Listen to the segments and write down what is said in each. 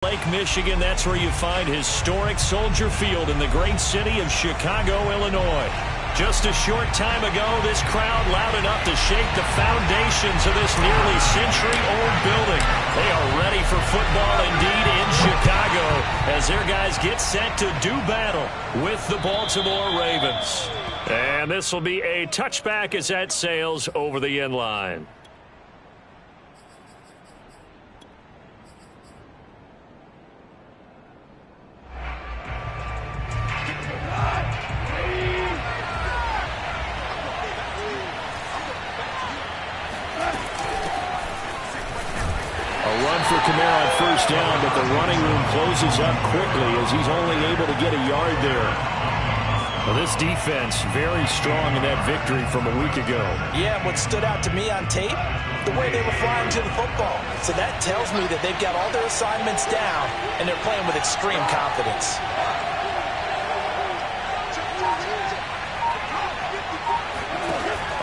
Lake Michigan, that's where you find historic Soldier Field in the great city of Chicago, Illinois. Just a short time ago, this crowd loud enough to shake the foundations of this nearly century-old building. They are ready for football indeed in Chicago as their guys get set to do battle with the Baltimore Ravens. And this will be a touchback as that sails over the end line. For Kamara on first down, but the running room closes up quickly as he's only able to get a yard there. Well, this defense very strong in that victory from a week ago. Yeah, what stood out to me on tape, the way they were flying to the football. So that tells me that they've got all their assignments down and they're playing with extreme confidence.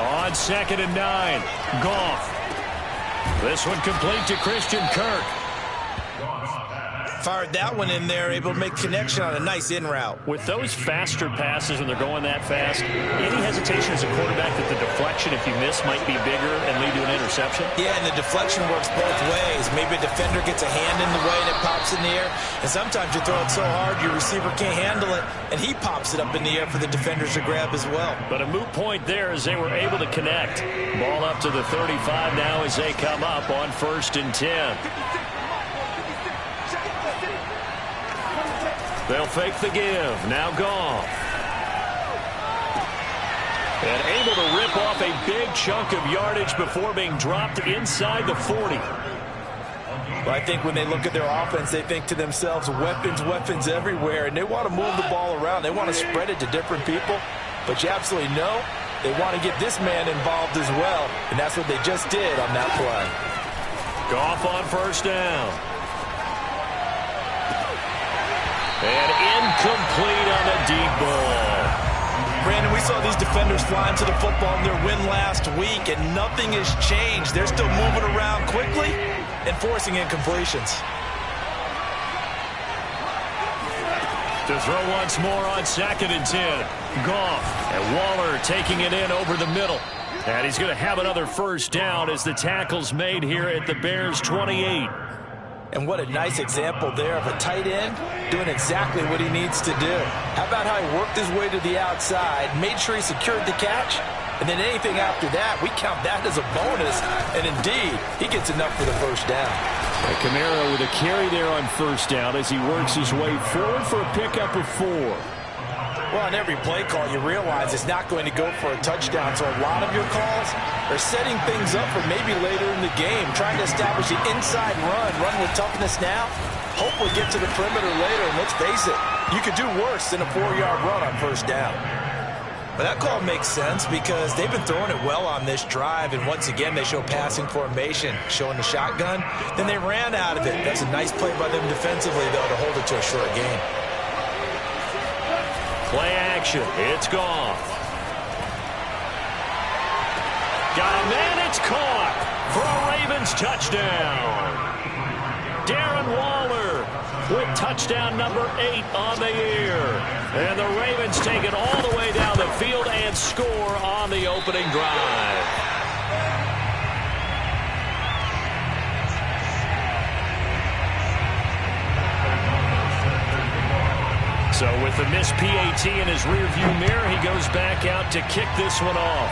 On 2nd and 9, Goff. This one complete to Christian Kirk. Fired that one in there, able to make connection on a nice in route. With those faster passes when they're going that fast, any hesitation as a quarterback that the deflection, if you miss, might be bigger and lead to an interception? Yeah, and the deflection works both ways. Maybe a defender gets a hand in the way and it pops in the air. And sometimes you throw it so hard your receiver can't handle it, and he pops it up in the air for the defenders to grab as well. But a moot point there as they were able to connect. Ball up to the 35 now as they come up on 1st and 10. They'll fake the give. Now Goff. And able to rip off a big chunk of yardage before being dropped inside the 40. Well, I think when they look at their offense, they think to themselves, weapons, weapons everywhere, and they want to move the ball around. They want to spread it to different people. But you absolutely know they want to get this man involved as well, and that's what they just did on that play. Goff on first down. And incomplete on the deep ball. Brandon, we saw these defenders flying to the football in their win last week, and nothing has changed. They're still moving around quickly and forcing incompletions. To throw once more on 2nd and 10. Goff and Waller taking it in over the middle. And he's going to have another first down as the tackle's made here at the Bears' 28. And what a nice example there of a tight end doing exactly what he needs to do. How about how he worked his way to the outside, made sure he secured the catch, and then anything after that, we count that as a bonus. And indeed, he gets enough for the first down. And Kamara with a carry there on first down as he works his way forward for a pickup of 4. Well, on every play call, you realize it's not going to go for a touchdown. So a lot of your calls are setting things up for maybe later in the game, trying to establish the inside run with toughness now. Hopefully get to the perimeter later, and let's face it, you could do worse than a 4-yard run on first down. But that call makes sense because they've been throwing it well on this drive, and once again, they show passing formation, showing the shotgun. Then they ran out of it. That's a nice play by them defensively, though, to hold it to a short game. Play action. It's Goff. Got a man. It's caught for a Ravens touchdown. Darren Waller with touchdown number 8 on the year. And the Ravens take it all the way down the field and score on the opening drive. So with the missed PAT in his rearview mirror, he goes back out to kick this one off.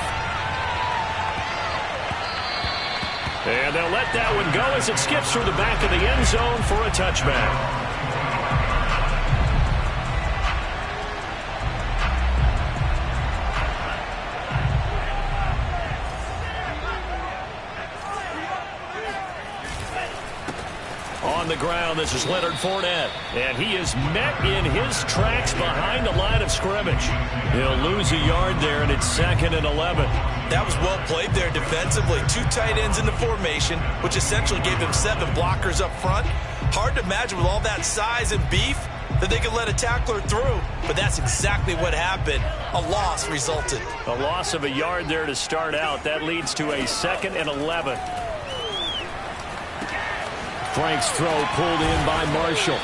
And they'll let that one go as it skips through the back of the end zone for a touchback. On the ground, this is Leonard Fournette, and he is met in his tracks behind the line of scrimmage. He'll lose a yard there, and it's 2nd and 11. That was well played there defensively. 2 tight ends in the formation, which essentially gave them 7 blockers up front. Hard to imagine with all that size and beef that they could let a tackler through, but that's exactly what happened. A loss resulted. A loss of a yard there to start out. That leads to a 2nd and 11. Frank's throw pulled in by Marshall.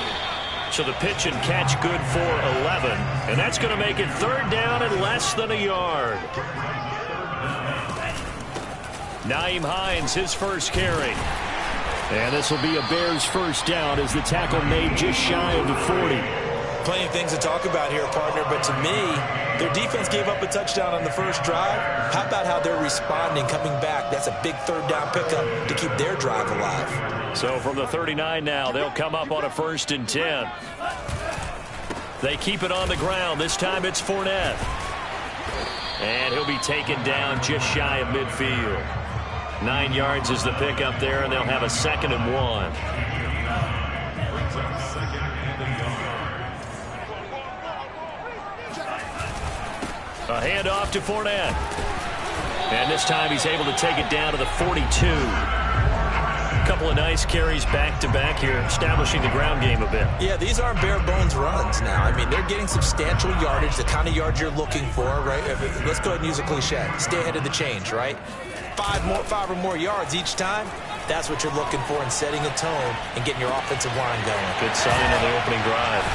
So the pitch and catch good for 11. And that's going to make it 3rd down and less than a yard. Nyheim Hines, his first carry. And this will be a Bears first down as the tackle made just shy of the 40. Plenty of things to talk about here, partner, but to me, their defense gave up a touchdown on the first drive. How about how they're responding, coming back? That's a big 3rd down pickup to keep their drive alive. So from the 39 now, they'll come up on a 1st and 10. They keep it on the ground. This time it's Fournette. And he'll be taken down just shy of midfield. 9 yards is the pickup there, and they'll have a 2nd and 1. A handoff to Fournette. And this time he's able to take it down to the 42. A couple of nice carries back-to-back here, establishing the ground game a bit. Yeah, these aren't bare-bones runs now. I mean, they're getting substantial yardage, the kind of yards you're looking for, right? Let's go ahead and use a cliche. Stay ahead of the change, right? 5 or more yards each time. That's what you're looking for in setting a tone and getting your offensive line going. Good sign on the opening drive.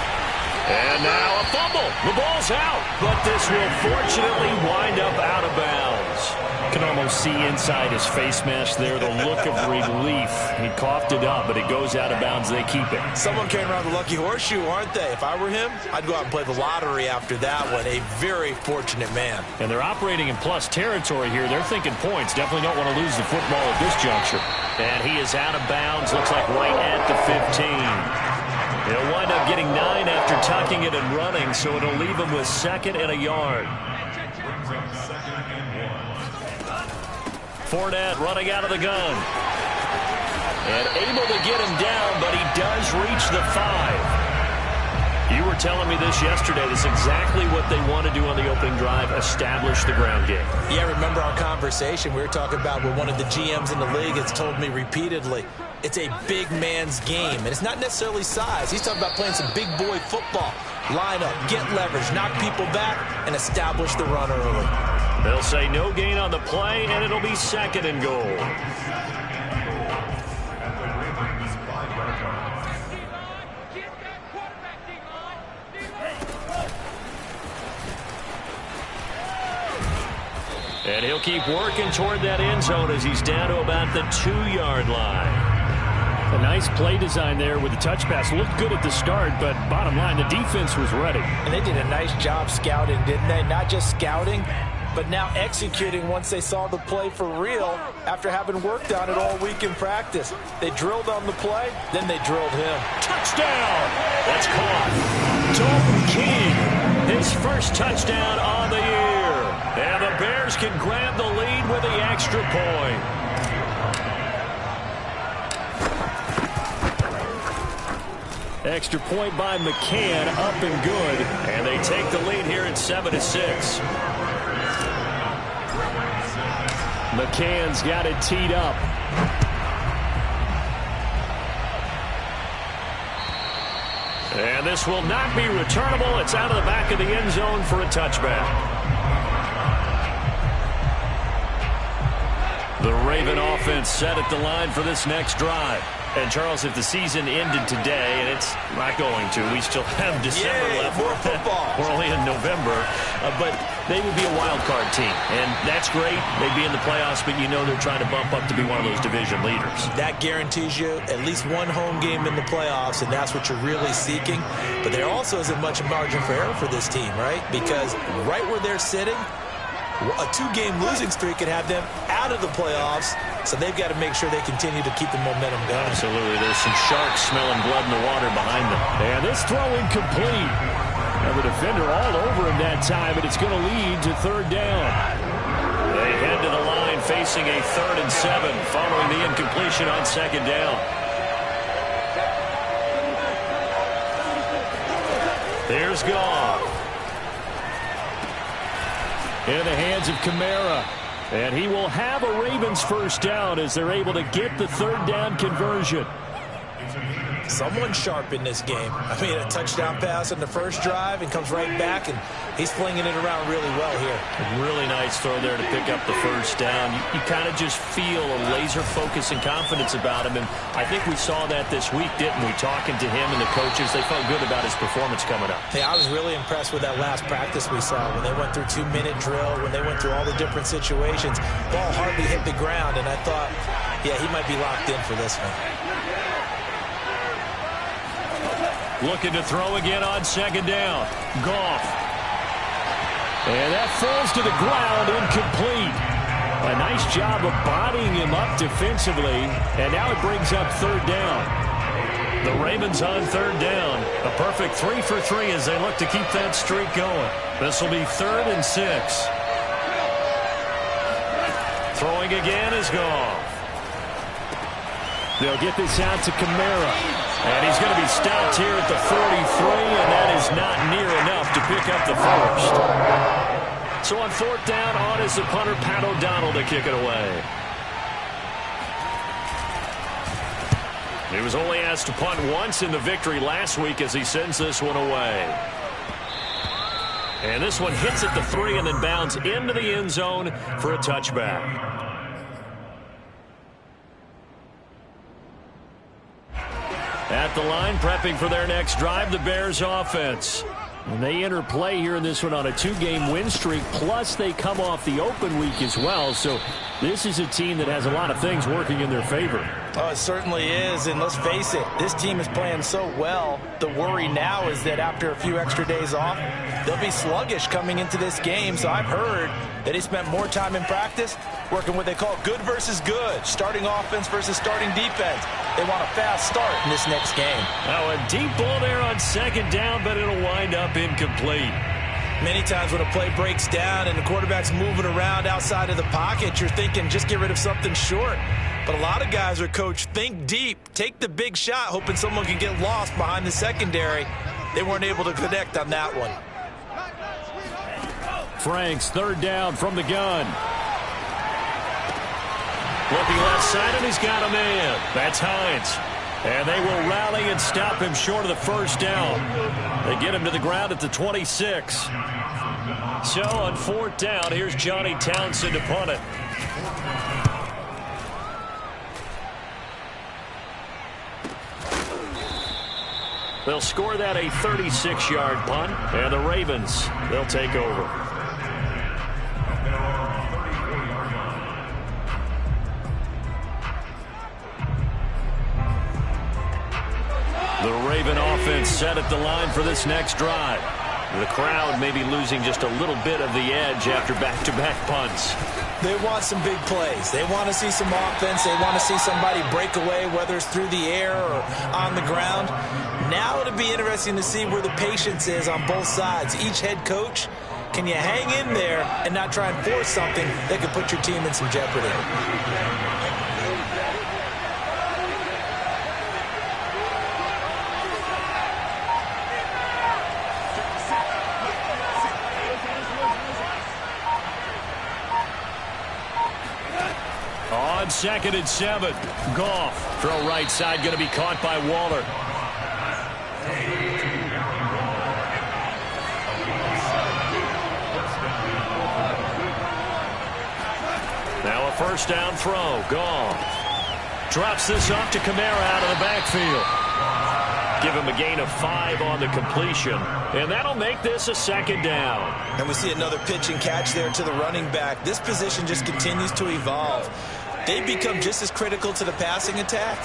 And now a fumble. The ball's out, but this will fortunately wind up out of bounds. You can almost see inside his face mask there the look of relief. He coughed it up, but it goes out of bounds. They keep it. Someone came around the lucky horseshoe, aren't they? If I were him, I'd go out and play the lottery after that one. A very fortunate man. And they're operating in plus territory here. They're thinking points. Definitely don't want to lose the football at this juncture. And he is out of bounds. Looks like right at the 15. He'll wind up getting 9 after tucking it and running, so it'll leave him with 2nd and a yard. Fournette running out of the gun. And able to get him down, but he does reach the 5. You were telling me this yesterday. This is exactly what they want to do on the opening drive, establish the ground game. Yeah, remember our conversation. We were talking about what one of the GMs in the league has told me repeatedly. It's a big man's game, and it's not necessarily size. He's talking about playing some big boy football. Line up, get leverage, knock people back, and establish the run early. They'll say no gain on the play, and it'll be 2nd and goal. And he'll keep working toward that end zone as he's down to about the 2-yard line. A nice play design there with the touch pass. Looked good at the start, but bottom line, the defense was ready. And they did a nice job scouting, didn't they? Not just scouting, but now executing once they saw the play for real after having worked on it all week in practice. They drilled on the play, then they drilled him. Touchdown! That's caught. Dalton King, his first touchdown on the year. And the Bears can grab the lead with the extra point. Extra point by McCann, up and good. And they take the lead here at 7-6. McCann's got it teed up. And this will not be returnable. It's out of the back of the end zone for a touchback. The Raven offense set at the line for this next drive. And, Charles, if the season ended today, and it's not going to, we still have December left. More football. We're only in November. But they would be a wild card team. And that's great. They'd be in the playoffs, but you know they're trying to bump up to be one of those division leaders. That guarantees you at least one home game in the playoffs, and that's what you're really seeking. But there also isn't much margin for error for this team, right? Because right where they're sitting, a 2-game losing streak could have them out of the playoffs, so they've got to make sure they continue to keep the momentum going. Absolutely. There's some sharks smelling blood in the water behind them. And this throw incomplete. And the defender all over him that time, but it's going to lead to 3rd down. They head to the line facing a 3rd and 7 following the incompletion on 2nd down. There's Goff. In the hands of Kamara. And he will have a Ravens first down as they're able to get the 3rd down conversion. Someone sharp in this game. I mean, a touchdown pass on the first drive and comes right back, and he's flinging it around really well here. A really nice throw there to pick up the first down. You kind of just feel a laser focus and confidence about him, and I think we saw that this week, didn't we? Talking to him and the coaches, they felt good about his performance coming up. Hey, I was really impressed with that last practice we saw when they went through 2-minute drill, when they went through all the different situations. Ball hardly hit the ground, and I thought, yeah, he might be locked in for this one. Looking to throw again on second down. Goff. And that falls to the ground, incomplete. A nice job of bodying him up defensively, and now it brings up third down. The Ravens on third down. A perfect 3 for 3 as they look to keep that streak going. This will be 3rd and 6. Throwing again is Goff. They'll get this out to Kamara. And he's going to be stopped here at the 43, and that is not near enough to pick up the first. So on 4th down, on is the punter, Pat O'Donnell, to kick it away. He was only asked to punt once in the victory last week as he sends this one away. And this one hits at the 3 and then bounds into the end zone for a touchback. At the line, prepping for their next drive, the Bears offense. And they enter play here in this one on a 2-game win streak, plus they come off the open week as well. So this is a team that has a lot of things working in their favor. Oh, it certainly is, and let's face it, this team is playing so well. The worry now is that after a few extra days off, they'll be sluggish coming into this game. So I've heard that he spent more time in practice working what they call good versus good, starting offense versus starting defense. They want a fast start in this next game. Now a deep ball there on second down, but it'll wind up incomplete. Many times when a play breaks down and the quarterback's moving around outside of the pocket, you're thinking just get rid of something short. But a lot of guys are coached, think deep, take the big shot, hoping someone can get lost behind the secondary. They weren't able to connect on that one. Franks, 3rd down from the gun. Looking left side, and he's got a man. That's Hines. And they will rally and stop him short of the first down. They get him to the ground at the 26. So on 4th down, here's Johnny Townsend to punt it. They'll score that a 36-yard punt, and the Ravens, they'll take over. The Raven offense set at the line for this next drive. The crowd may be losing just a little bit of the edge after back-to-back punts. They want some big plays. They want to see some offense. They want to see somebody break away, whether it's through the air or on the ground. Now it'll be interesting to see where the patience is on both sides. Each head coach, can you hang in there and not try and force something that could put your team in some jeopardy? On 2nd and 7, Goff. Throw right side, going to be caught by Waller. Now a 1st down throw. Goff drops this off to Kamara out of the backfield. Give him a gain of 5 on the completion, and that'll make this a 2nd down. And we see another pitch and catch there to the running back. This position just continues to evolve. They've become just as critical to the passing attack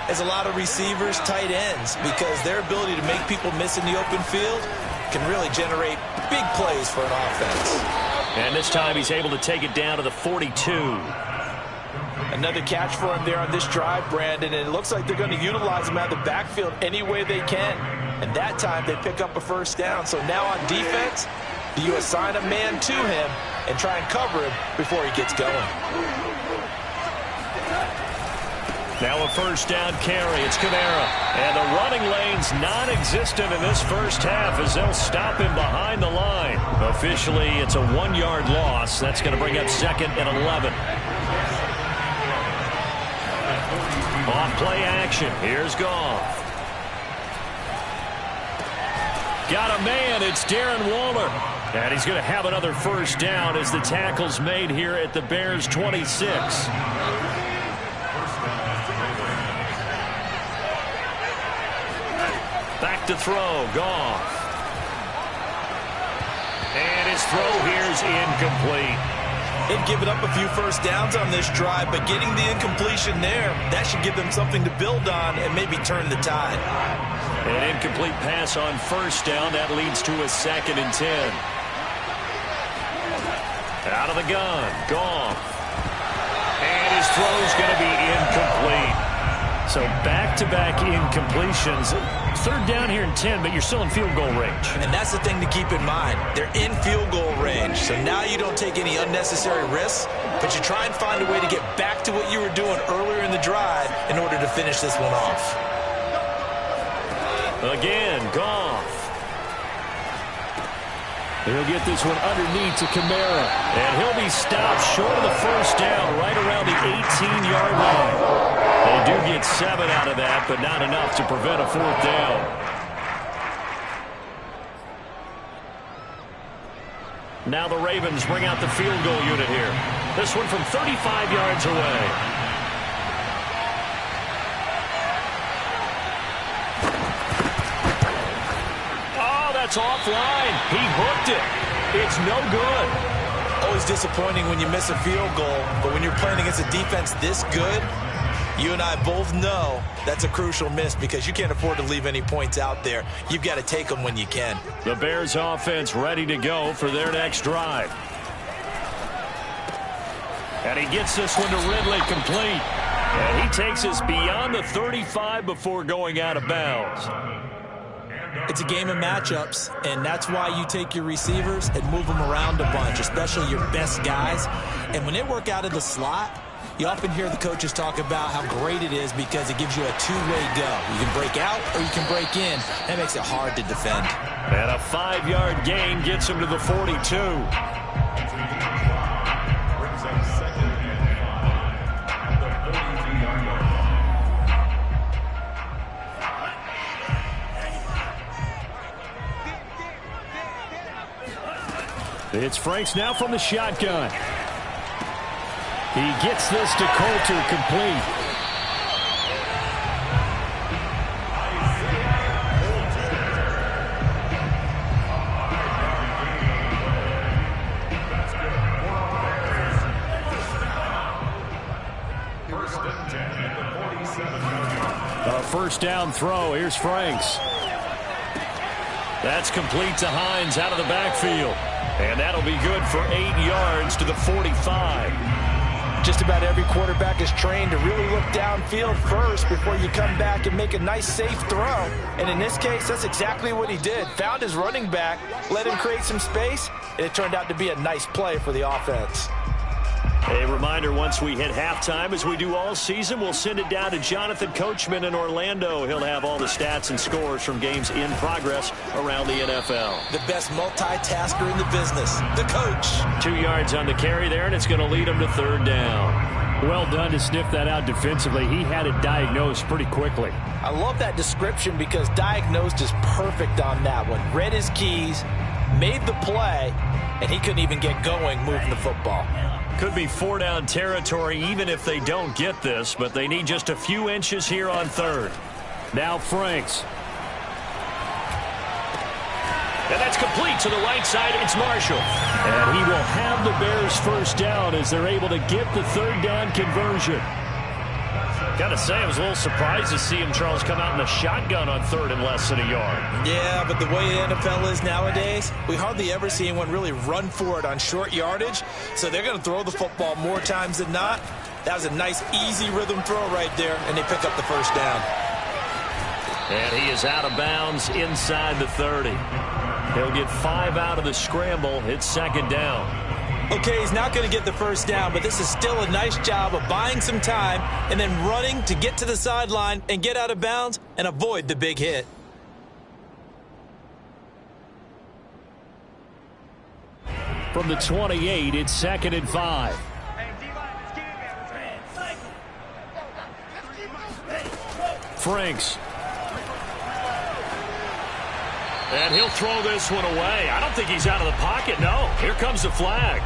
as a lot of receivers, tight ends, because their ability to make people miss in the open field can really generate big plays for an offense. And this time he's able to take it down to the 42. Another catch for him there on this drive, Brandon, and it looks like they're going to utilize him out of the backfield any way they can. And that time they pick up a 1st down. So now on defense, do you assign a man to him and try and cover him before he gets going? Now a 1st down carry. It's Kamara. And the running lane's non-existent in this first half as they'll stop him behind the line. Officially, it's a 1-yard loss. That's going to bring up 2nd and 11. Off play action. Here's Goff. Got a man. It's Darren Waller. And he's going to have another first down as the tackle's made here at the Bears' 26. Back to throw. Goff. And his throw here's incomplete. They've given up a few first downs on this drive, but getting the incompletion there, that should give them something to build on and maybe turn the tide. An incomplete pass on first down. That leads to a 2nd and 10. Out of the gun. Goff. And his throw's going to be incomplete. So back-to-back incompletions. 3rd down here and 10, but you're still in field goal range. And that's the thing to keep in mind. They're in field goal range, so now you don't take any unnecessary risks, but you try and find a way to get back to what you were doing earlier in the drive in order to finish this one off. Again, Goff. He'll get this one underneath to Kamara. And he'll be stopped short of the first down right around the 18-yard line. They do get 7 out of that, but not enough to prevent a 4th down. Now the Ravens bring out the field goal unit here. This one from 35 yards away. Oh, that's offline. He hooked it. It's no good. Always disappointing when you miss a field goal, but when you're playing against a defense this good, you and I both know that's a crucial miss because you can't afford to leave any points out there. You've got to take them when you can. The Bears offense ready to go for their next drive. And he gets this one to Ridley complete. And he takes us beyond the 35 before going out of bounds. It's a game of matchups, and that's why you take your receivers and move them around a bunch, especially your best guys. And when they work out of the slot, you often hear the coaches talk about how great it is because it gives you a two-way go. You can break out or you can break in. That makes it hard to defend. And a 5-yard gain gets him to the 42. It's Franks now from the shotgun. He gets this to Coulter complete. A first down throw. Here's Franks. That's complete to Hines out of the backfield. And that'll be good for 8 yards to the 45. Just about every quarterback is trained to really look downfield first before you come back and make a nice, safe throw. And in this case, that's exactly what he did. Found his running back, let him create some space, and it turned out to be a nice play for the offense. A reminder, once we hit halftime, as we do all season, we'll send it down to Jonathan Coachman in Orlando. He'll have all the stats and scores from games in progress around the NFL. The best multitasker in the business, the coach. 2 yards on the carry there, and it's going to lead him to 3rd down. Well done to sniff that out defensively. He had it diagnosed pretty quickly. I love that description because diagnosed is perfect on that one. Read his keys, made the play, and he couldn't even get going moving the football. Could be 4-down territory even if they don't get this, but they need just a few inches here on 3rd. Now Franks. And that's complete to the right side. It's Marshall. And he will have the Bears first down as they're able to get the 3rd down conversion. Got to say, I was a little surprised to see him, Charles, come out in a shotgun on 3rd and less than a yard. Yeah, but the way the NFL is nowadays, we hardly ever see anyone really run for it on short yardage. So they're going to throw the football more times than not. That was a nice, easy rhythm throw right there, and they pick up the first down. And he is out of bounds inside the 30. He'll get 5 out of the scramble. It's 2nd down. Okay, he's not going to get the first down, but this is still a nice job of buying some time and then running to get to the sideline and get out of bounds and avoid the big hit. From the 28, it's 2nd and 5. Franks. And he'll throw this one away. I don't think he's out of the pocket. No, here comes the flag.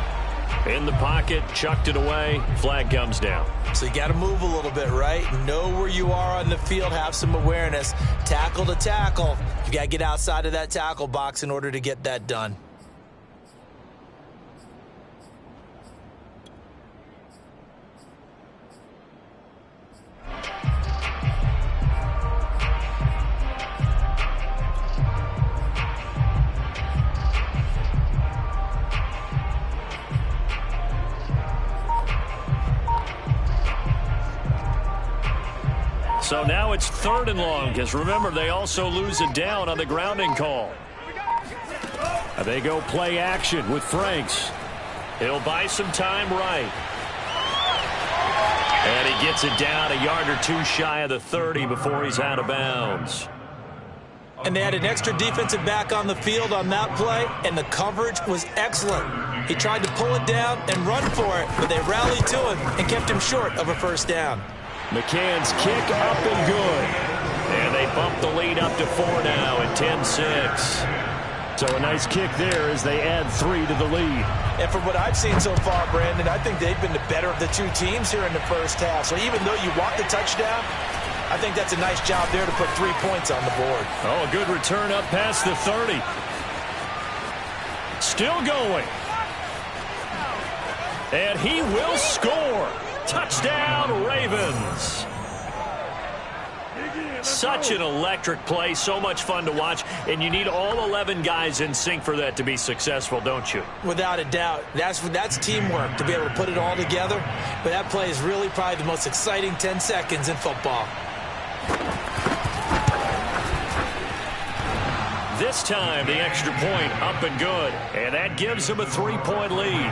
In the pocket, chucked it away. Flag comes down. So you got to move a little bit, right? Know where you are on the field. Have some awareness. Tackle to tackle. You got to get outside of that tackle box in order to get that done. So now it's 3rd and long, because remember, they also lose it down on the grounding call. They go play action with Franks. He'll buy some time right. And he gets it down a yard or two shy of the 30 before he's out of bounds. And they had an extra defensive back on the field on that play, and the coverage was excellent. He tried to pull it down and run for it, but they rallied to him and kept him short of a first down. McCann's kick up and good. And they bump the lead up to 4 now at 10-6. So a nice kick there as they add 3 to the lead. And from what I've seen so far, Brandon, I think they've been the better of the two teams here in the first half. So even though you want the touchdown, I think that's a nice job there to put 3 points on the board. Oh, a good return up past the 30. Still going. And he will score. Touchdown, Ravens. Such an electric play, so much fun to watch, and you need all 11 guys in sync for that to be successful, don't you? Without a doubt. That's teamwork, to be able to put it all together. But that play is really probably the most exciting 10 seconds in football. This time, the extra point up and good, and that gives them a 3-point lead.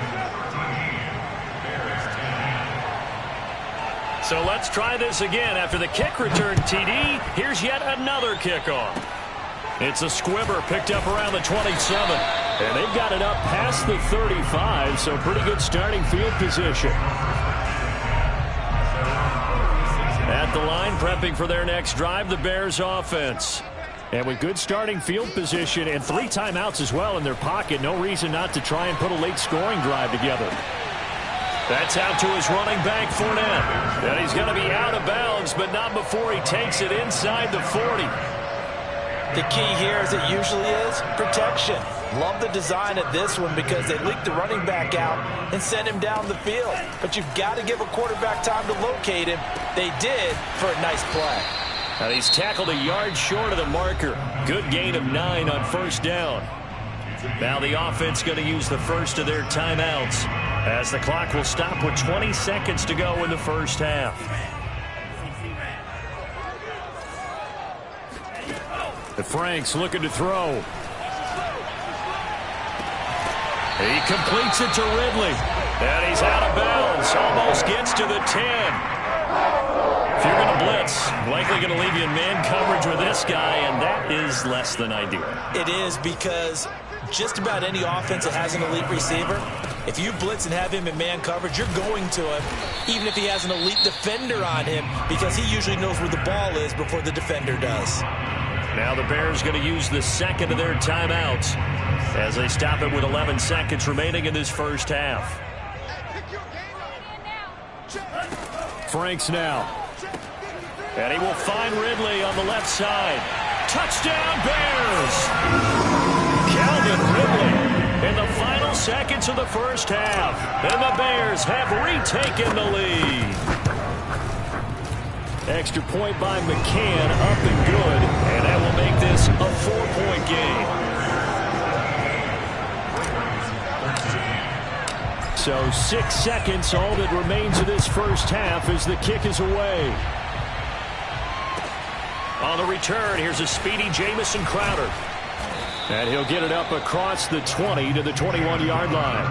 So let's try this again. After the kick return, TD, here's yet another kickoff. It's a squibber picked up around the 27. And they've got it up past the 35, so pretty good starting field position. At the line, prepping for their next drive, the Bears offense. And with good starting field position and 3 timeouts as well in their pocket, no reason not to try and put a late scoring drive together. That's out to his running back, Fournette. And he's going to be out of bounds, but not before he takes it inside the 40. The key here, as it usually is, protection. Love the design of this one because they leaked the running back out and sent him down the field. But you've got to give a quarterback time to locate him. They did for a nice play. And he's tackled a yard short of the marker. Good gain of 9 on first down. Now the offense going to use the first of their timeouts as the clock will stop with 20 seconds to go in the first half. The Franks looking to throw. He completes it to Ridley. And he's out of bounds. Almost gets to the 10. If you're going to blitz, likely going to leave you in man coverage with this guy, and that is less than ideal. It is because just about any offense that has an elite receiver, if you blitz and have him in man coverage, you're going to him, even if he has an elite defender on him, because he usually knows where the ball is before the defender does. Now the Bears going to use the second of their timeouts as they stop it with 11 seconds remaining in this first half. Franks now. And he will find Ridley on the left side. Touchdown, Bears! Calvin Ridley in the final seconds of the first half. And the Bears have retaken the lead. Extra point by McCann, up and good. And that will make this a 4-point game. So 6 seconds, all that remains of this first half as the kick is away. On the return, here's a speedy Jamison Crowder. And he'll get it up across the 20 to the 21-yard line.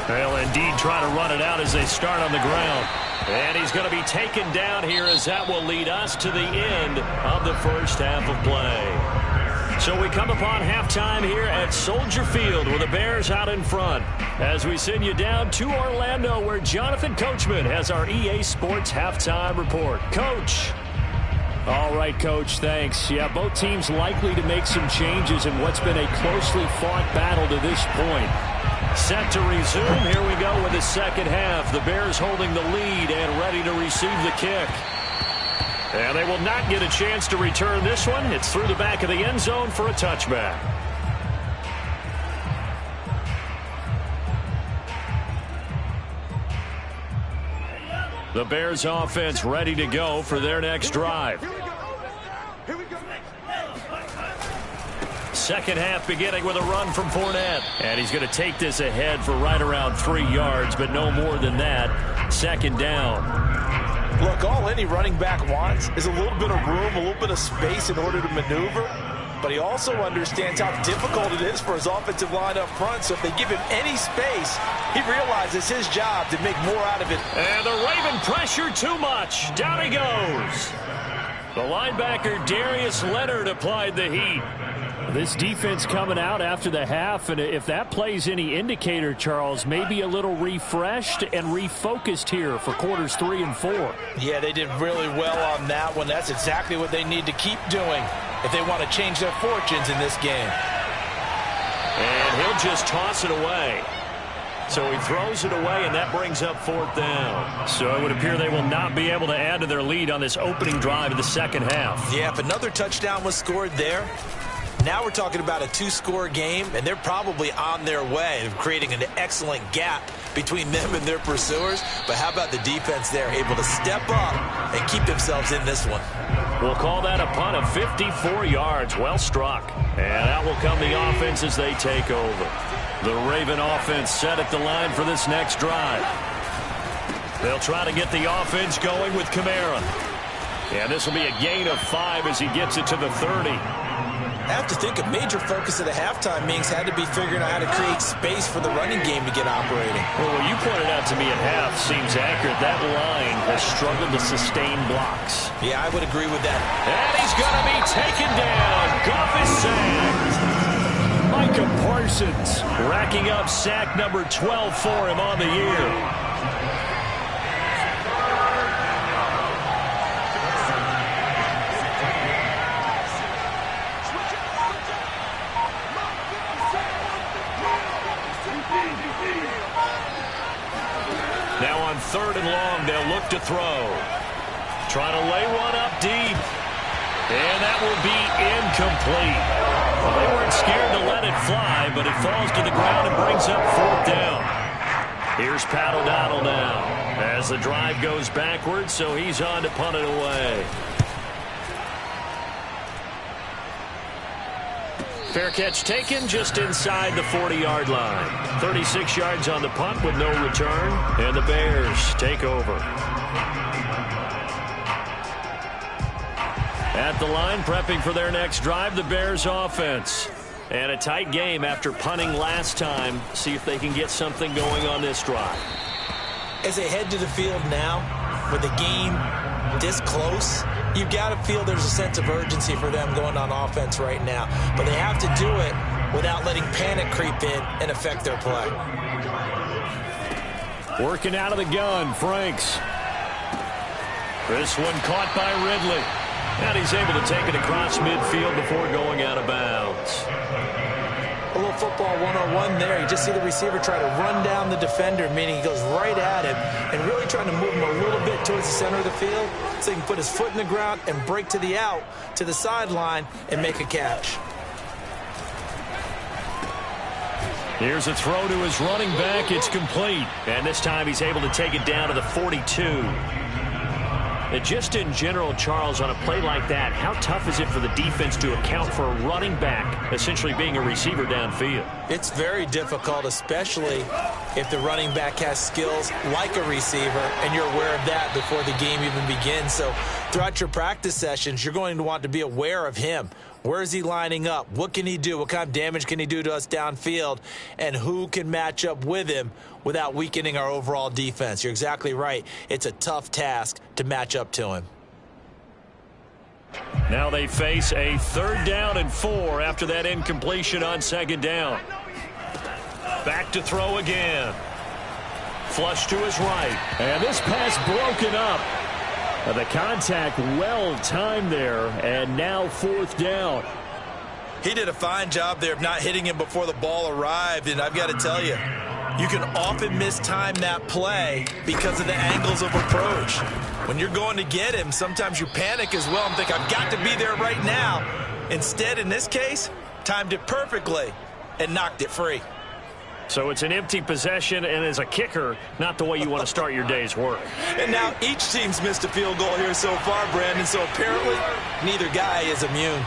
They'll indeed try to run it out as they start on the ground. And he's going to be taken down here as that will lead us to the end of the first half of play. So we come upon halftime here at Soldier Field with the Bears out in front as we send you down to Orlando where Jonathan Coachman has our EA Sports halftime report. Coach. All right, Coach, thanks. Yeah, both teams likely to make some changes in what's been a closely fought battle to this point. Set to resume. Here we go with the second half. The Bears holding the lead and ready to receive the kick. And they will not get a chance to return this one. It's through the back of the end zone for a touchback. The Bears offense ready to go for their next drive. Second half beginning with a run from Fournette. And he's going to take this ahead for right around 3 yards, but no more than that. Second down. Look, all any running back wants is a little bit of room, a little bit of space in order to maneuver. But he also understands how difficult it is for his offensive line up front. So if they give him any space, he realizes his job to make more out of it. And the Raven pressure too much. Down he goes. The linebacker Darius Leonard applied the heat. This defense coming out after the half, and if that plays any indicator, Charles, maybe a little refreshed and refocused here for quarters 3 and 4. Yeah, they did really well on that one. That's exactly what they need to keep doing if they want to change their fortunes in this game. And he'll just toss it away. So he throws it away, and that brings up 4th down. So it would appear they will not be able to add to their lead on this opening drive of the second half. Yeah, if another touchdown was scored there, now we're talking about a 2-score game, and they're probably on their way of creating an excellent gap between them and their pursuers. But how about the defense there, able to step up and keep themselves in this one? We'll call that a punt of 54 yards. Well struck. And out will come the offense as they take over. The Raven offense set at the line for this next drive. They'll try to get the offense going with Kamara. And this will be a gain of 5 as he gets it to the 30. I have to think a major focus of the halftime meetings had to be figuring out how to create space for the running game to get operating. Well, what you pointed out to me at half seems accurate. That line has struggled to sustain blocks. Yeah, I would agree with that. And he's going to be taken down. Goff is sacked. Micah Parsons racking up sack number 12 for him on the year. Now on 3rd and long, they'll look to throw. Trying to lay one up deep. And that will be incomplete. Well, they weren't scared to let it fly, but it falls to the ground and brings up 4th down. Here's Pat O'Donnell now as the drive goes backwards, so he's on to punt it away. Fair catch taken just inside the 40-yard line. 36 yards on the punt with no return, and the Bears take over. At the line, prepping for their next drive, the Bears offense. And a tight game after punting last time. See if they can get something going on this drive. As they head to the field now, with the game this close, you've got to feel there's a sense of urgency for them going on offense right now. But they have to do it without letting panic creep in and affect their play. Working out of the gun, Franks. This one caught by Ridley. And he's able to take it across midfield before going out of bounds. A little football 101 there. You just see the receiver try to run down the defender, meaning he goes right at him and really trying to move him a little bit towards the center of the field so he can put his foot in the ground and break to the out, to the sideline, and make a catch. Here's a throw to his running back. It's complete. And this time he's able to take it down to the 42. And just in general, Charles, on a play like that, how tough is it for the defense to account for a running back essentially being a receiver downfield? It's very difficult, especially if the running back has skills like a receiver, and you're aware of that before the game even begins. So throughout your practice sessions, you're going to want to be aware of him. Where is he lining up? What can he do? What kind of damage can he do to us downfield? And who can match up with him without weakening our overall defense? You're exactly right. It's a tough task to match up to him. Now they face a 3rd down and 4 after that incompletion on 2nd down. Back to throw again. Flush to his right. And this pass broken up. The contact well timed there, and now 4th down. He did a fine job there of not hitting him before the ball arrived, and I've got to tell you, you can often mistime that play because of the angles of approach. When you're going to get him, sometimes you panic as well and think, I've got to be there right now. Instead, in this case, timed it perfectly and knocked it free. So it's an empty possession, and as a kicker, not the way you want to start your day's work. And now each team's missed a field goal here so far, Brandon, so apparently neither guy is immune.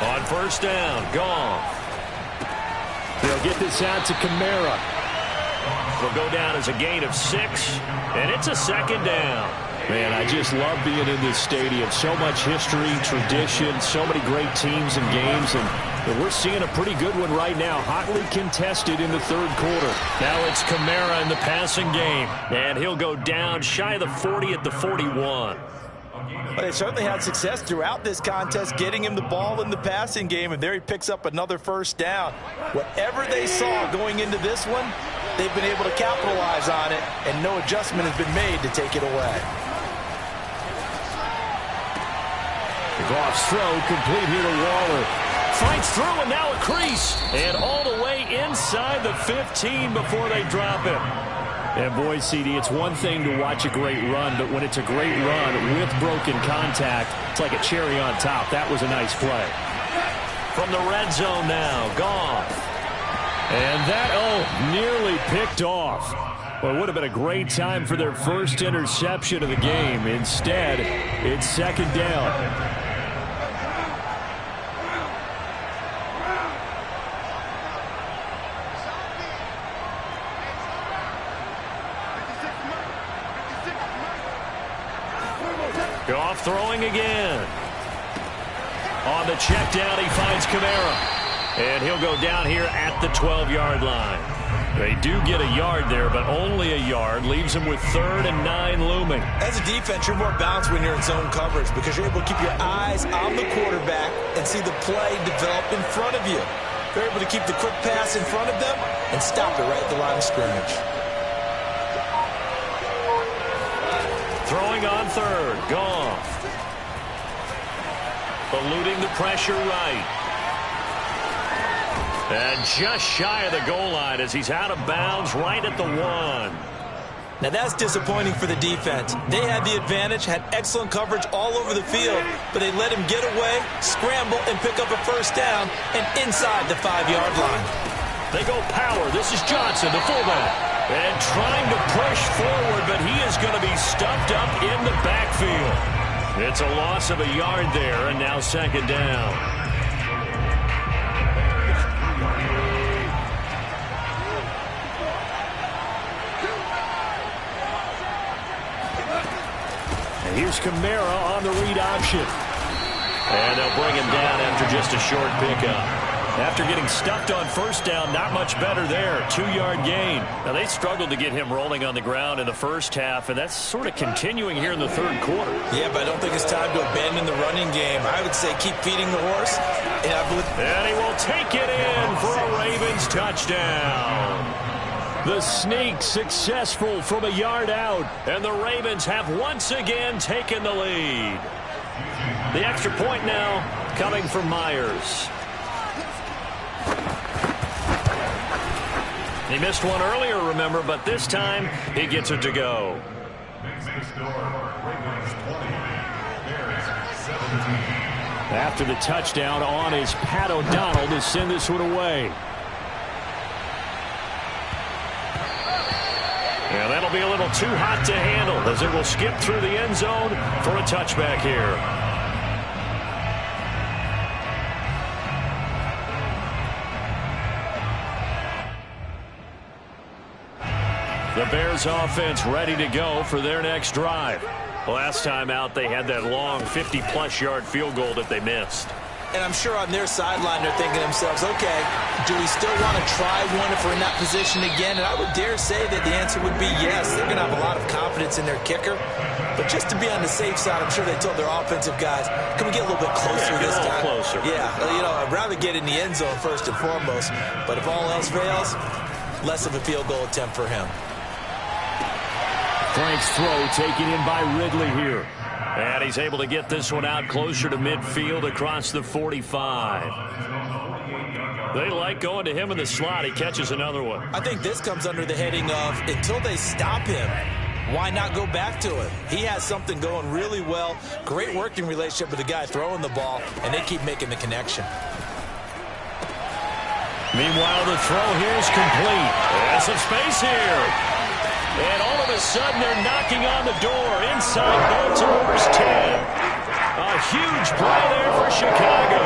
On 1st down, Goff. They'll get this out to Kamara. Will go down as a gain of 6, and it's a 2nd down. Man, I just love being in this stadium. So much history, tradition, so many great teams and games, and we're seeing a pretty good one right now. Hotly contested in the 3rd quarter. Now it's Kamara in the passing game, and he'll go down shy of the 40 at the 41. Well, they certainly had success throughout this contest, getting him the ball in the passing game, and there he picks up another 1st down. Whatever they saw going into this one, they've been able to capitalize on it, and no adjustment has been made to take it away. Goff's throw complete here to Waller. Fights through, and now a crease. And all the way inside the 15 before they drop him. And boy, CD, it's one thing to watch a great run, but when it's a great run with broken contact, it's like a cherry on top. That was a nice play. From the red zone now, Goff. And that, nearly picked off. Well, it would have been a great time for their first interception of the game. Instead, it's 2nd down. Goff throwing again. On the check down, he finds Kamara. And he'll go down here at the 12-yard line. They do get a yard there, but only a yard. Leaves them with 3rd and 9 looming. As a defense, you're more balanced when you're in zone coverage because you're able to keep your eyes on the quarterback and see the play develop in front of you. They're able to keep the quick pass in front of them and stop it right at the line of scrimmage. Throwing on 3rd, Goff. Eluding the pressure right. And just shy of the goal line as he's out of bounds right at the 1. Now that's disappointing for the defense. They had the advantage, had excellent coverage all over the field, but they let him get away, scramble, and pick up a 1st down and inside the 5-yard line. They go power. This is Johnson, the fullback. And trying to push forward, but he is going to be stuffed up in the backfield. It's a loss of a yard there, and now 2nd down. And here's Kamara on the read option. And they'll bring him down after just a short pickup. After getting stuffed on 1st down, not much better there. 2-yard gain. Now, they struggled to get him rolling on the ground in the 1st half, and that's sort of continuing here in the 3rd quarter. Yeah, but I don't think it's time to abandon the running game. I would say keep feeding the horse. And he will take it in for a Ravens touchdown. The sneak successful from a yard out. And the Ravens have once again taken the lead. The extra point now coming from Myers. He missed one earlier, remember, but this time he gets it to go. After the touchdown on is Pat O'Donnell to send this one away. Yeah, that'll be a little too hot to handle as it will skip through the end zone for a touchback here. The Bears offense ready to go for their next drive. Last time out, they had that long 50-plus yard field goal that they missed. And I'm sure on their sideline they're thinking to themselves, okay, do we still want to try one if we're in that position again? And I would dare say that the answer would be yes. They're going to have a lot of confidence in their kicker. But just to be on the safe side, I'm sure they told their offensive guys, can we get a little bit closer this time? Closer. Yeah, I'd rather get in the end zone first and foremost. But if all else fails, less of a field goal attempt for him. Frank's throw taken in by Ridley here. And he's able to get this one out closer to midfield across the 45. They like going to him in the slot. He catches another one. I think this comes under the heading of until they stop him, why not go back to him? He has something going really well. Great working relationship with the guy throwing the ball, and they keep making the connection. Meanwhile, the throw here is complete. There's some space here. And all of a sudden, they're knocking on the door inside Baltimore's 10. A huge play there for Chicago.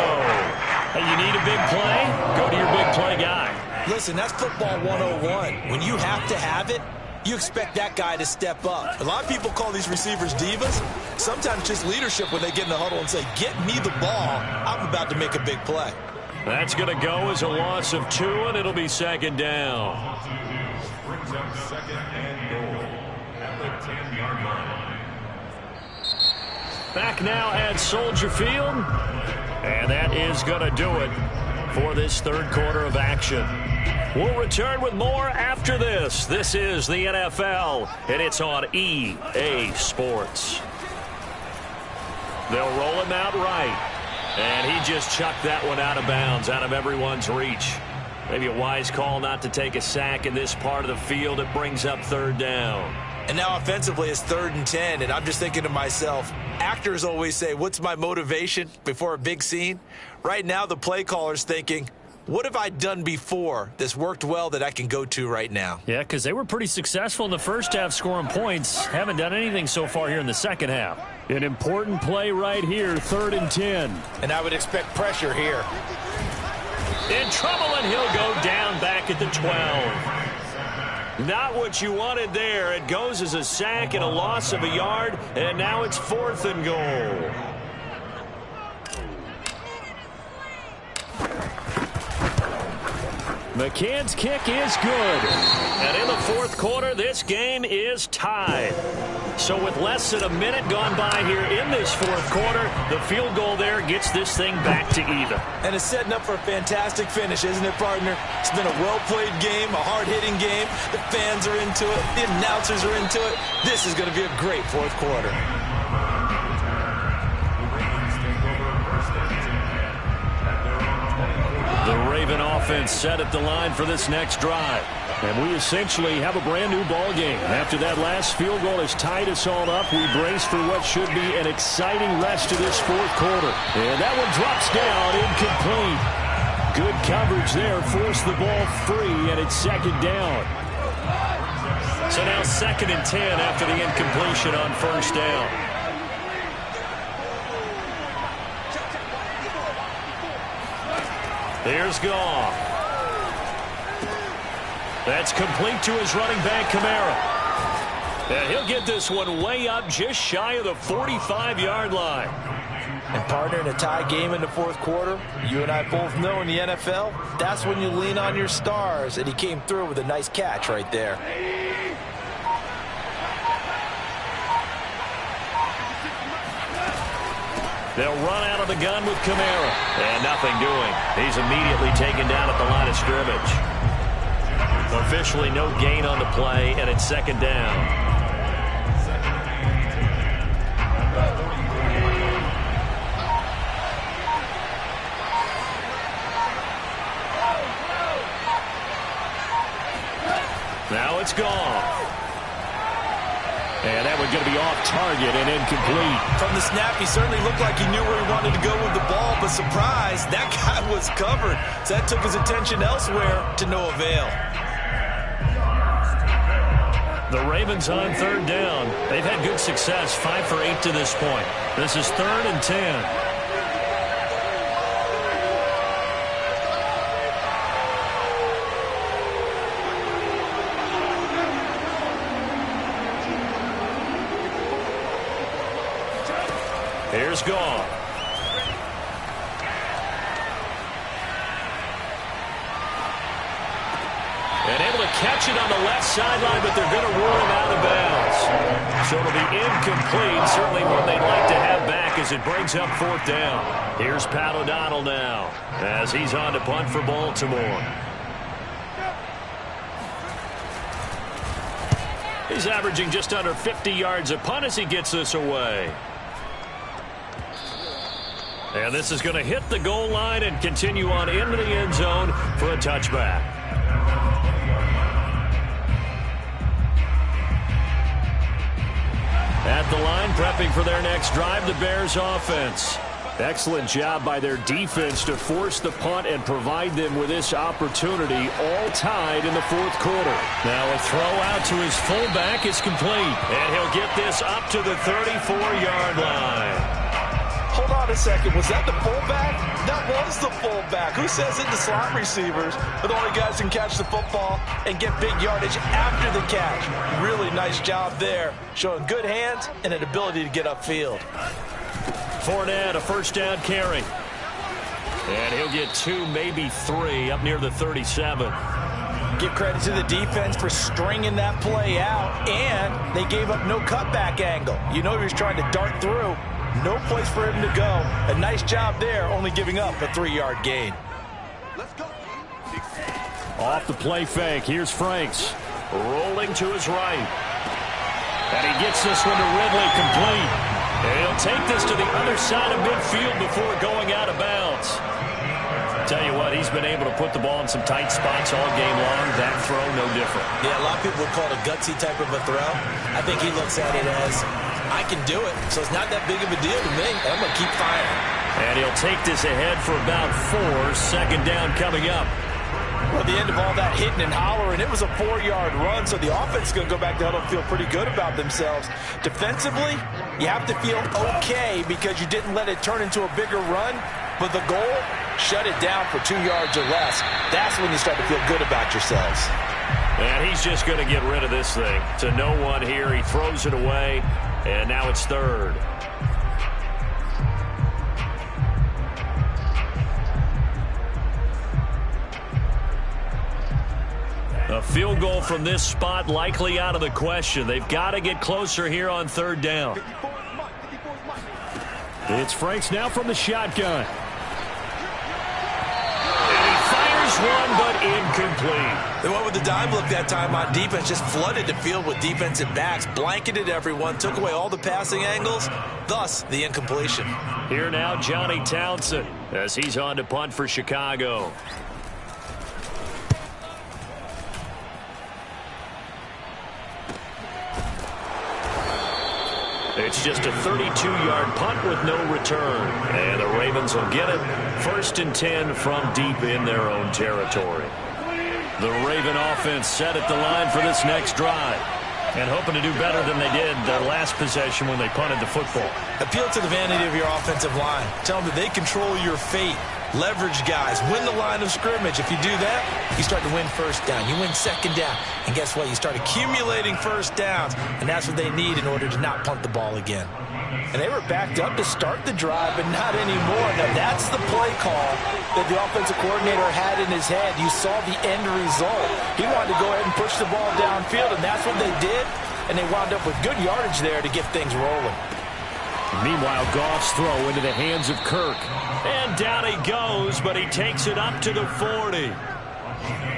Hey, you need a big play? Go to your big play guy. Listen, that's football 101. When you have to have it, you expect that guy to step up. A lot of people call these receivers divas. Sometimes just leadership when they get in the huddle and say, get me the ball. I'm about to make a big play. That's going to go as a loss of 2, and it'll be second down. Back now at Soldier Field. And that is going to do it for this third quarter of action. We'll return with more after this. This is the NFL, and it's on EA Sports. They'll roll him out right. And he just chucked that one out of bounds, out of everyone's reach. Maybe a wise call not to take a sack in this part of the field. It brings up third down. And now offensively it's 3rd and 10, and I'm just thinking to myself, actors always say, what's my motivation before a big scene? Right now the play caller's thinking, what have I done before that's worked well that I can go to right now? Yeah, because they were pretty successful in the first half scoring points. Haven't done anything so far here in the second half. An important play right here, 3rd and 10. And I would expect pressure here. In trouble, and he'll go down back at the 12. Not what you wanted there. It goes as a sack and a loss of a yard, and now it's 4th and goal. McCann's kick is good. And in the 4th quarter, this game is tied. So with less than a minute gone by here in this 4th quarter, the field goal there gets this thing back to even. And it's setting up for a fantastic finish, isn't it, partner? It's been a well-played game, a hard-hitting game. The fans are into it. The announcers are into it. This is going to be a great 4th quarter. The Raven offense set at the line for this next drive. And we essentially have a brand new ball game. After that last field goal has tied us all up, we brace for what should be an exciting rest to this 4th quarter. And that one drops down, incomplete. Good coverage there, forced the ball free, and it's 2nd down. So now 2nd and 10 after the incompletion on 1st down. Here's Goff. That's complete to his running back, Kamara. And he'll get this one way up just shy of the 45-yard line. And partner, in a tie game in the 4th quarter, you and I both know in the NFL, that's when you lean on your stars. And he came through with a nice catch right there. They'll run out of the gun with Kamara. And nothing doing. He's immediately taken down at the line of scrimmage. Officially no gain on the play, and it's 2nd down. Now it's gone. And that one's going to be off target and incomplete. From the snap, he certainly looked like he knew where he wanted to go with the ball, but surprise, that guy was covered. So that took his attention elsewhere to no avail. The Ravens on 3rd down. They've had good success, 5 for 8 to this point. This is 3rd and 10. Here's Goff. They'll catch it on the left sideline, but they're going to rule him out of bounds. So it'll be incomplete. Certainly one they'd like to have back as it brings up 4th down. Here's Pat O'Donnell now as he's on to punt for Baltimore. He's averaging just under 50 yards a punt as he gets this away. And this is going to hit the goal line and continue on into the end zone for a touchback. At the line, prepping for their next drive, the Bears offense. Excellent job by their defense to force the punt and provide them with this opportunity, all tied in the 4th quarter. Now a throw out to his fullback is complete, and he'll get this up to the 34-yard line. Hold on a second. Was that the fullback? That was the fullback. Who says it? The slot receivers are the only guys who can catch the football and get big yardage after the catch. Really nice job there, showing good hands and an ability to get upfield. Fournette, a 1st down carry. And he'll get 2, maybe 3, up near the 37. Give credit to the defense for stringing that play out, and they gave up no cutback angle. You know he was trying to dart through. No place for him to go. A nice job there, only giving up a 3-yard gain. Let's go. Off the play fake, here's Franks. Rolling to his right. And he gets this one to Ridley, complete. And he'll take this to the other side of midfield before going out of bounds. Tell you what, he's been able to put the ball in some tight spots all game long. That throw, no different. Yeah, a lot of people would call it a gutsy type of a throw. I think he looks at it as, I can do it, so it's not that big of a deal to me. I'm going to keep firing. And he'll take this ahead for about 4. 2nd down coming up. Well, at the end of all that hitting and hollering, it was a 4-yard run, so the offense is going to go back to huddle and feel pretty good about themselves. Defensively, you have to feel okay because you didn't let it turn into a bigger run, but the goal, shut it down for 2 yards or less. That's when you start to feel good about yourselves. And he's just going to get rid of this thing. To no one here, he throws it away, and now it's 3rd. A field goal from this spot likely out of the question. They've got to get closer here on 3rd down. It's Franks now from the shotgun. And he fires one, but incomplete. They went with the dime look that time on defense, just flooded the field with defensive backs, blanketed everyone, took away all the passing angles, thus the incompletion. Here now, Johnny Townsend, as he's on to punt for Chicago. It's just a 32-yard punt with no return. And the Ravens will get it. 1st and 10 from deep in their own territory. The Raven offense set at the line for this next drive. And hoping to do better than they did their last possession when they punted the football. Appeal to the vanity of your offensive line. Tell them that they control your fate. Leverage guys. Win the line of scrimmage. If you do that, you start to win 1st down. You win 2nd down. And guess what? You start accumulating 1st downs. And that's what they need in order to not punt the ball again. And they were backed up to start the drive, but not anymore. Now, that's the play call that the offensive coordinator had in his head. You saw the end result. He wanted to go ahead and push the ball downfield, and that's what they did. And they wound up with good yardage there to get things rolling. Meanwhile, Goff's throw into the hands of Kirk. And down he goes, but he takes it up to the 40.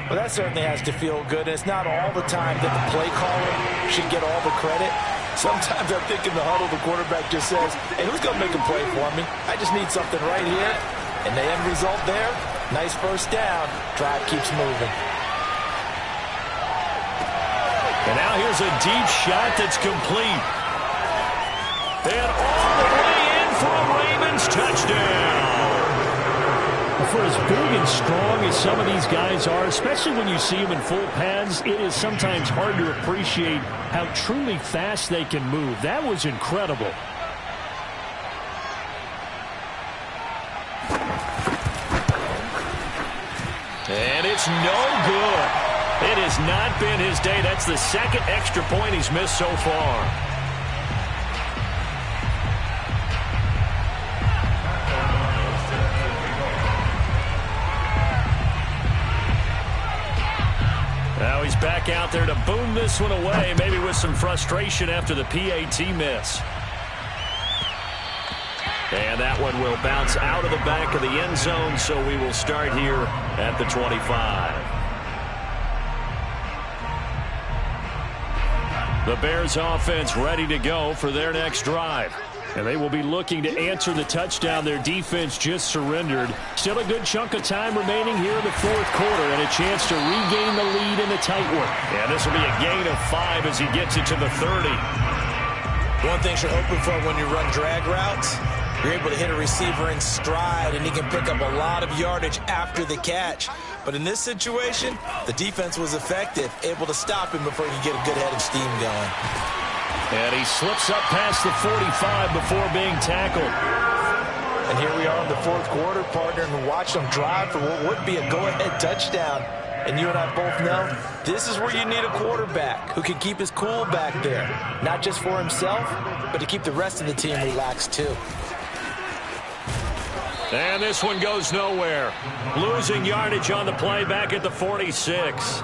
Well, that certainly has to feel good. And it's not all the time that the play caller should get all the credit. Sometimes I think in the huddle, the quarterback just says, hey, who's going to make a play for me? I just need something right here. And the end result there, nice 1st down. Drive keeps moving. And now here's a deep shot that's complete. And all the way in for a Ravens touchdown. For as big and strong as some of these guys are, especially when you see them in full pads, it is sometimes hard to appreciate how truly fast they can move. That was incredible. And it's no good. It has not been his day. That's the 2nd extra point he's missed so far. Now he's back out there to boom this one away, maybe with some frustration after the PAT miss. And that one will bounce out of the back of the end zone, so we will start here at the 25. The Bears offense ready to go for their next drive. And they will be looking to answer the touchdown their defense just surrendered. Still a good chunk of time remaining here in the fourth quarter and a chance to regain the lead in a tight one. And this will be a gain of 5 as he gets it to the 30. One thing you're hoping for when you run drag routes, you're able to hit a receiver in stride, and he can pick up a lot of yardage after the catch. But in this situation, the defense was effective, able to stop him before he could get a good head of steam going. And he slips up past the 45 before being tackled. And here we are in the fourth quarter, partner, and watch them drive for what would be a go-ahead touchdown. And you and I both know this is where you need a quarterback who can keep his cool back there. Not just for himself, but to keep the rest of the team relaxed too. And this one goes nowhere. Losing yardage on the play back at the 46.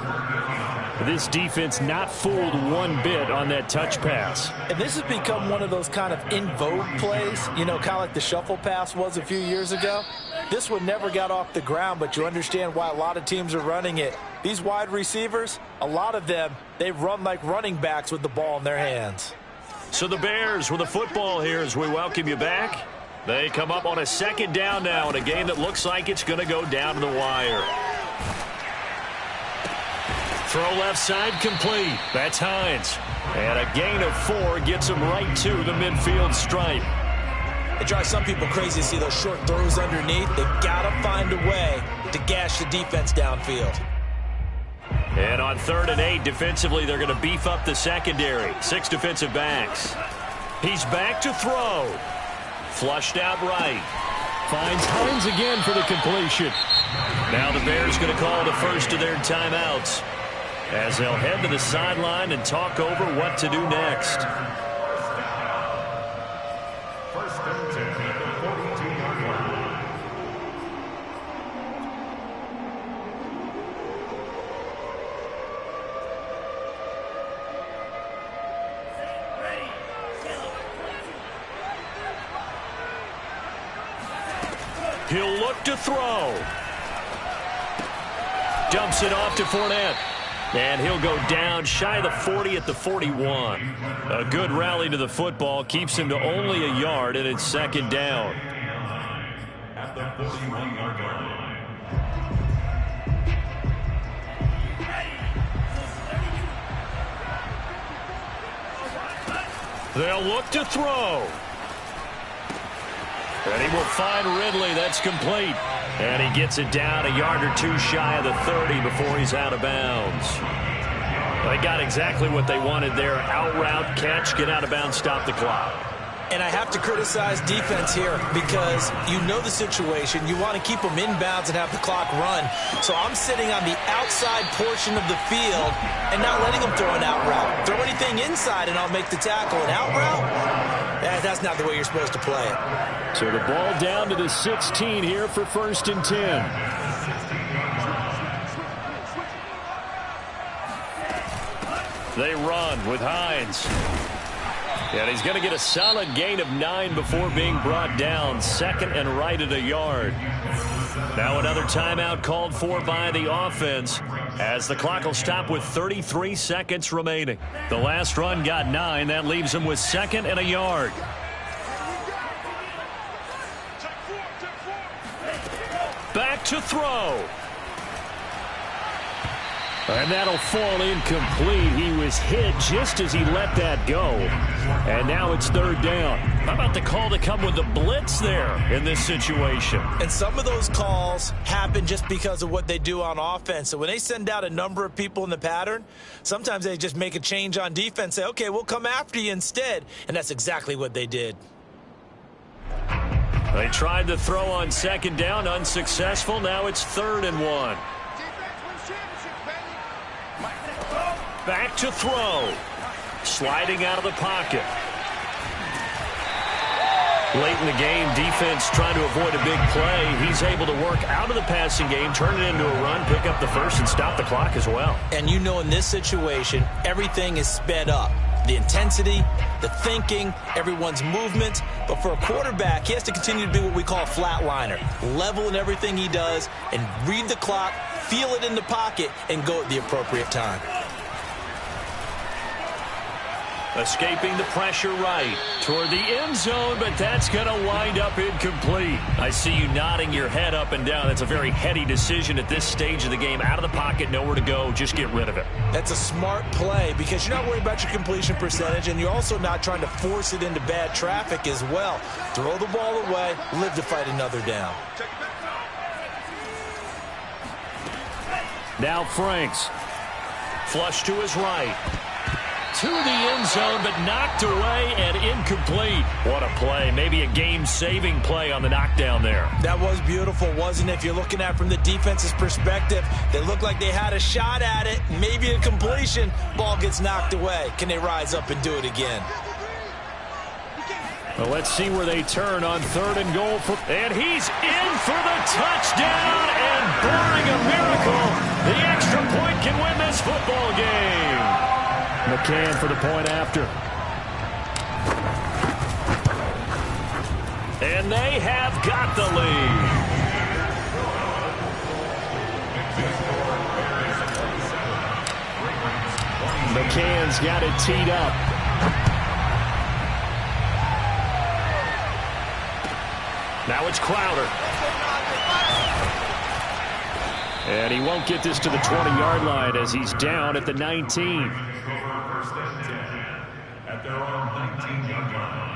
This defense not fooled one bit on that touch pass. And this has become one of those kind of in vogue plays, you know, kind of like the shuffle pass was a few years ago. This one never got off the ground, but you understand why a lot of teams are running it. These wide receivers, a lot of them, they run like running backs with the ball in their hands. So the Bears with the football here as we welcome you back. They come up on a second down now in a game that looks like it's going to go down to the wire. Throw left side complete. That's Hines. And a gain of 4 gets him right to the midfield stripe. It drives some people crazy to see those short throws underneath. They've got to find a way to gash the defense downfield. And on 3rd and 8, defensively, they're going to beef up the secondary. 6 defensive backs. He's back to throw. Flushed out right. Finds Hines again for the completion. Now the Bears going to call the first of their timeouts as they'll head to the sideline and talk over what to do next. First and 10 at the 42-yard line. He'll look to throw. Dumps it off to Fournette. And he'll go down shy of the 40 at the 41. A good rally to the football keeps him to only a yard, and it's second down. At the 41-yard line. They'll look to throw. And he will find Ridley. That's complete. And he gets it down a yard or 2 shy of the 30 before he's out of bounds. They got exactly what they wanted there. Out route, catch, get out of bounds, stop the clock. And I have to criticize defense here because you know the situation. You want to keep them inbounds and have the clock run. So I'm sitting on the outside portion of the field and not letting them throw an out route. Throw anything inside and I'll make the tackle. An out route? That's not the way you're supposed to play it. So the ball down to the 16 here for 1st and 10. They run with Hines. And he's going to get a solid gain of 9 before being brought down. 2nd and right at a yard. Now another timeout called for by the offense as the clock will stop with 33 seconds remaining. The last run got 9. That leaves him with 2nd and a yard. Back to throw. And that'll fall incomplete. He was hit just as he let that go. And now it's 3rd down. How about the call to come with the blitz there in this situation? And some of those calls happen just because of what they do on offense. So when they send out a number of people in the pattern, sometimes they just make a change on defense, say, okay, we'll come after you instead. And that's exactly what they did. They tried to throw on 2nd down, unsuccessful. Now it's 3rd and 1. Back to throw. Sliding out of the pocket. Late in the game, defense trying to avoid a big play. He's able to work out of the passing game, turn it into a run, pick up the first, and stop the clock as well. And you know in this situation, everything is sped up. The intensity, the thinking, everyone's movement. But for a quarterback, he has to continue to be what we call a flatliner. Level in everything he does and read the clock, feel it in the pocket, and go at the appropriate time. Escaping the pressure right toward the end zone, but that's going to wind up incomplete. I see you nodding your head up and down. That's a very heady decision at this stage of the game. Out of the pocket, nowhere to go. Just get rid of it. That's a smart play because you're not worried about your completion percentage, and you're also not trying to force it into bad traffic as well. Throw the ball away, live to fight another down. Now Franks. Flush to his right. To the end zone, but knocked away and incomplete. What a play. Maybe a game-saving play on the knockdown there. That was beautiful, wasn't it? If you're looking at it from the defense's perspective, they looked like they had a shot at it. Maybe a completion. Ball gets knocked away. Can they rise up and do it again? Well, let's see where they turn on 3rd and goal. And he's in for the touchdown. And barring a miracle, the extra point can win this football game. McCann for the point after. And they have got the lead. McCann's got it teed up. Now it's Crowder. And he won't get this to the 20-yard line as he's down at the 19. At their own 19-yard line.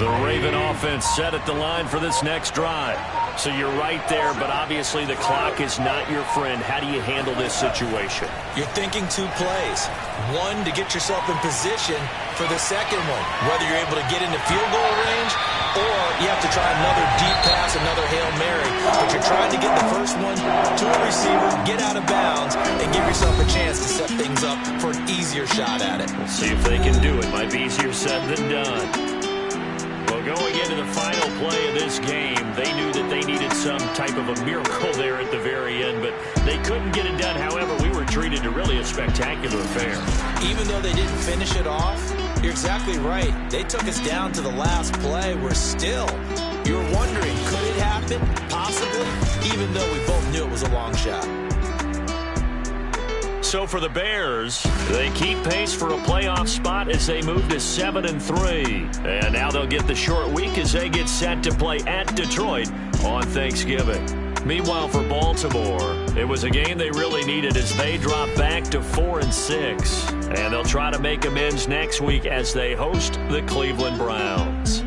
The Raven offense set at the line for this next drive. So you're right there, but obviously the clock is not your friend. How do you handle this situation? You're thinking 2 plays. One, to get yourself in position for the second one, whether you're able to get into field goal range or you have to try another deep pass, another Hail Mary. But you're trying to get the first one to a receiver, get out of bounds, and give yourself a chance to set things up for an easier shot at it. We'll see if they can do it. Might be easier said than done. Going into the final play of this game, they knew that they needed some type of a miracle there at the very end, but they couldn't get it done. However, we were treated to really a spectacular affair. Even though they didn't finish it off, you're exactly right. They took us down to the last play. We're still, you're wondering, could it happen? Possibly, even though we both knew it was a long shot. So for the Bears, they keep pace for a playoff spot as they move to 7-3. And now they'll get the short week as they get set to play at Detroit on Thanksgiving. Meanwhile, for Baltimore, it was a game they really needed as they drop back to 4-6. And they'll try to make amends next week as they host the Cleveland Browns.